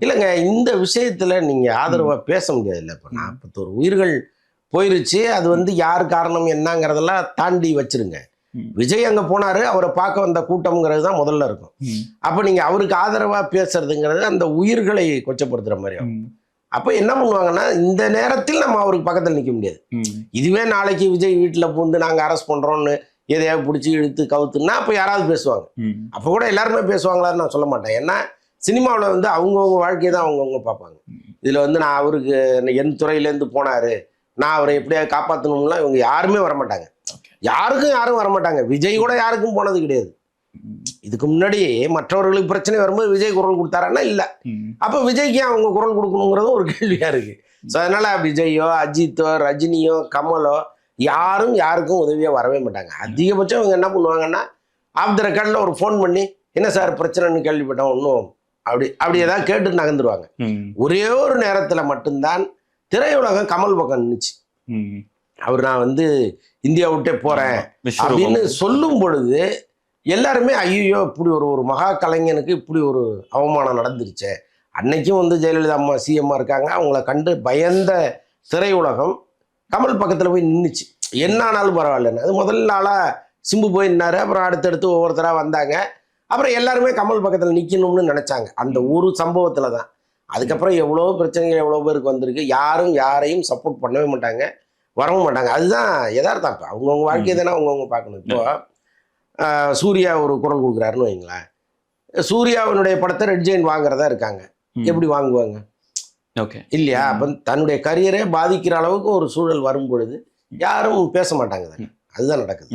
இல்லைங்க, இந்த விஷயத்துல நீங்க ஆதரவா பேச முடியாது. இல்லை, இப்போ 41 உயிர்கள் போயிருச்சு. அது வந்து யார் காரணம் என்னங்கிறதெல்லாம் தாண்டி வச்சிருங்க. விஜய் அங்க போனாரு, அவரை பார்க்க வந்த கூட்டம்ங்கிறது தான் முதல்ல இருக்கும். அப்ப நீங்க அவருக்கு ஆதரவா பேசுறதுங்கிறது அந்த உயிர்களை கொச்சப்படுத்துற மாதிரி ஆகும். அப்ப என்ன பண்ணுவாங்கன்னா, இந்த நேரத்தில் நம்ம அவருக்கு பக்கத்தில் நிற்க முடியாது. இதுவே நாளைக்கு விஜய் வீட்டுல பூந்து நாங்க அரெஸ்ட் பண்றோம்னு எதையாவது பிடிச்சி இழுத்து கவுத்துன்னா அப்ப யாராவது பேசுவாங்க. அப்ப கூட எல்லாருமே பேசுவாங்களான்னு நான் சொல்ல மாட்டேன். ஏன்னா சினிமாவில் வந்து அவங்கவுங்க வாழ்க்கையை தான் அவங்கவுங்க பார்ப்பாங்க. இதுல வந்து நான் அவருக்கு என் துறையிலேருந்து போனாரு, நான் அவரை எப்படியாவது காப்பாற்றணும்லாம் இவங்க யாருமே வரமாட்டாங்க. யாரும் வரமாட்டாங்க. விஜய் கூட யாருக்கும் போனது கிடையாது. இதுக்கு முன்னாடி மற்றவர்களுக்கு பிரச்சனை வரும்போது விஜய் குரல் கொடுத்தாருன்னா இல்ல. அப்ப விஜய்க்கு அவங்க குரல் கொடுக்கணுங்கிறதும் ஒரு கேள்வியா இருக்கு. ஸோ அதனால விஜயோ, அஜித்தோ, ரஜினியோ, கமலோ யாரும் யாருக்கும் உதவியா வரவே மாட்டாங்க. அதிகபட்சம் அவங்க என்ன பண்ணுவாங்கன்னா, ஆஃப் த ரெக்கார்ட்ல ஒரு ஃபோன் பண்ணி என்ன சார் பிரச்சனைன்னு கேள்விப்பட்டோம், ஒன்றும் அப்படி ஏதாவது கேட்டு நகர்ந்துருவாங்க. ஒரே ஒரு நேரத்துல மட்டும்தான் திரையுலகம் கமல் பக்கம் நின்னுச்சு. அவர் நான் வந்து இந்தியா விட்டே போறேன் அப்படின்னு சொல்லும் பொழுது எல்லாருமே ஐயோ இப்படி ஒரு மகா கலைஞனுக்கு இப்படி ஒரு அவமானம் நடந்துருச்சே. அன்னைக்கும் வந்து ஜெயலலிதா அம்மா சிஎம்மா இருக்காங்க, அவங்கள கண்டு பயந்த திரையுலகம் கமல் பக்கத்துல போய் நின்றுச்சு. என்ன ஆனாலும் பரவாயில்லன்னு. அது முதல் நாளா சிம்பு போய் நின்னாரு. அப்புறம் அடுத்தடுத்து ஒவ்வொருத்தரா வந்தாங்க. அப்புறம் எல்லாருமே கமல் பக்கத்துல நிக்கணும்னு நினைச்சாங்க. அந்த ஒரு சம்பவத்துல தான். அதுக்கப்புறம் எவ்வளோ பிரச்சனைகள் எவ்வளோ பேருக்கு வந்திருக்கு. யாரும் யாரையும் சப்போர்ட் பண்ணவே மாட்டாங்க, வரவும் மாட்டாங்க. அதுதான் யதார்த்தம். இப்போ அவங்கவுங்க வாழ்க்கையை தானே அவங்கவுங்க பார்க்கணும். இப்போ சூர்யா ஒரு குரல் கொடுக்குறாருன்னு வைங்களேன், சூர்யாவினுடைய படத்தை ரெட் ஜெயின் வாங்குறதா இருக்காங்க. எப்படி வாங்குவாங்க? இல்லையா? அப்போ தன்னுடைய கரியரை பாதிக்கிற அளவுக்கு ஒரு சூழல் வரும் பொழுது யாரும் பேச மாட்டாங்க. அதுதான் நடக்குது.